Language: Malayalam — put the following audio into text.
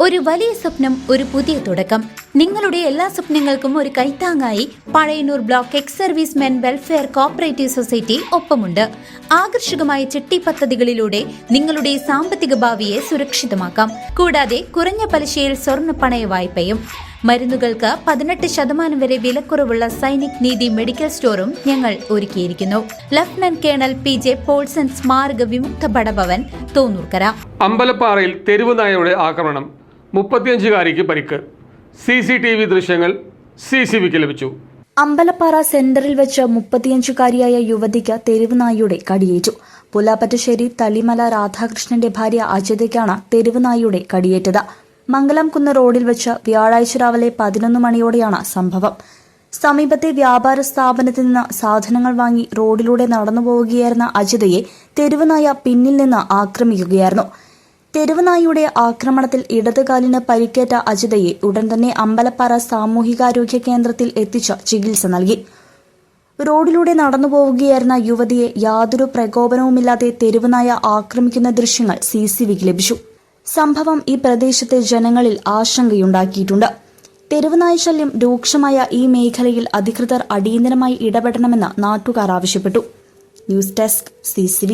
ഒരു വലിയ സ്വപ്നം, ഒരു പുതിയ തുടക്കം. നിങ്ങളുടെ എല്ലാ സ്വപ്നങ്ങൾക്കും ഒരു കൈത്താങ്ങായി Pazhayannur block ex service men welfare cooperative society ഒപ്പമുണ്ട്. ആകർഷകമായ ചിട്ടി പദ്ധതികളിലൂടെ നിങ്ങളുടെ സാമ്പത്തിക ഭാവിയെ സുരക്ഷിതമാക്കാം. കൂടാതെ കുറഞ്ഞ പലിശയിൽ സ്വർണ്ണ പണയ വായ്പയും. മരുന്നുകൾക്ക് 18% വരെ വിലക്കുറവുള്ള സൈനിക് നീതി മെഡിക്കൽ സ്റ്റോറും ഞങ്ങൾ ഒരുക്കിയിരിക്കുന്നു. ലഫ്റ്റനന്റ് കേണൽ PJ പോൾസൺ സ്മാരക വിമുക്ത ഭടഭവൻ, തോന്നൂർക്കര. അമ്പലപ്പാറയിൽ തെരുവ് നായയുടെ ആക്രമണം, 35-കാരിക്ക് പരിക്ക്. CCTV ദൃശ്യങ്ങൾ CCVക്ക് ലഭിച്ചു. അമ്പലപ്പാറ സെന്ററിൽ വെച്ച് 35-കാരിയായ യുവതിക്ക് തെരുവ് നായയുടെ കടിയേറ്റു. പുലാപ്പറ്റശ്ശേരി തളിമല രാധാകൃഷ്ണന്റെ ഭാര്യ അജിതയ്ക്കാണ് തെരുവ് നായയുടെ കടിയേറ്റത്. മംഗലംകുന്ന് റോഡിൽ വെച്ച് വ്യാഴാഴ്ച രാവിലെ 11 മണിയോടെയാണ് സംഭവം. സമീപത്തെ വ്യാപാര സ്ഥാപനത്തിൽ നിന്ന് സാധനങ്ങൾ വാങ്ങി റോഡിലൂടെ നടന്നുപോവുകയായിരുന്ന അജിതയെ തെരുവുനായ പിന്നിൽ നിന്ന് ആക്രമിക്കുകയായിരുന്നു. തെരുവുനായയുടെ ആക്രമണത്തിൽ ഇടതുകാലിന് പരിക്കേറ്റ അജിതയെ ഉടൻ തന്നെ അമ്പലപ്പാറ സാമൂഹികാരോഗ്യ കേന്ദ്രത്തിൽ എത്തിച്ച് ചികിത്സ നൽകി. റോഡിലൂടെ നടന്നുപോവുകയായിരുന്ന യുവതിയെ യാതൊരു പ്രകോപനവുമില്ലാതെ തെരുവുനായ ആക്രമിക്കുന്ന ദൃശ്യങ്ങൾ CCTVക്ക് ലഭിച്ചു. സംഭവം ഈ പ്രദേശത്തെ ജനങ്ങളിൽ ആശങ്കയുണ്ടാക്കിയിട്ടുണ്ട്. തെരുവുനായ ശല്യം രൂക്ഷമായ ഈ മേഖലയിൽ അധികൃതർ അടിയന്തരമായി ഇടപെടണമെന്ന് നാട്ടുകാർ ആവശ്യപ്പെട്ടു. News desk CCTV.